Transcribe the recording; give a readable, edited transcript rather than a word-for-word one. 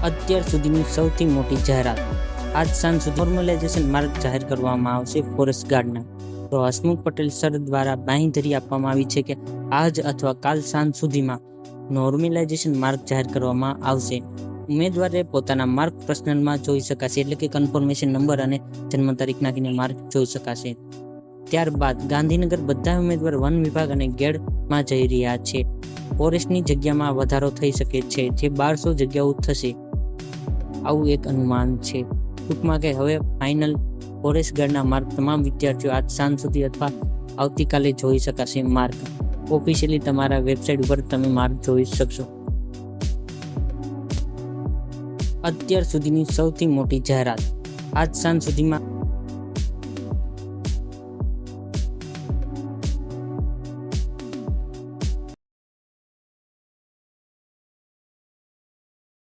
અત્યાર સુધીની સૌથી મોટી જાહેરાત. આજ સાંજ સુધી નોર્મલાઇઝેશન માર્ગ જાહેર કરવામાં આવશે ફોરેસ્ટ ગાર્ડના. તો હસમુખ પટેલ સર દ્વારા બાંયધરી આપવામાં આવી છે કે આજ અથવા કાલ સાંજ સુધીમાં નોર્મલાઇઝેશન માર્ગ જાહેર કરવામાં આવશે. ઉમેદવારે પોતાના માર્ગ પર્સનલમાં જોઈ શકાશે, એટલે કે કન્ફર્મેશન નંબર અને જન્મ તારીખ નાખીને માર્ગ જોઈ શકાશે. ત્યારબાદ ગાંધીનગર બધા ઉમેદવાર વન વિભાગ અને ગેડમાં જઈ રહ્યા છે. ફોરેસ્ટની જગ્યામાં વધારો થઈ શકે છે, જે 1200 જગ્યાઓ થશે, આવું એક અનુમાન છે. ટૂંકમાં કે હવે ફાઇનલ ફોરેસ્ટ ગાર્ડના માર્ગ તમામ વિદ્યાર્થીઓ આજ સાંજ સુધી અથવા આવતીકાલે જોઈ શકાશે. માર્ગ ઓફિશિયલી તમારા વેબસાઇટ ઉપર તમે માર્ગ જોઈ શકશો. અત્યાર સુધીની સૌથી મોટી જાહેરાત. આજ સાંજ સુધીમાં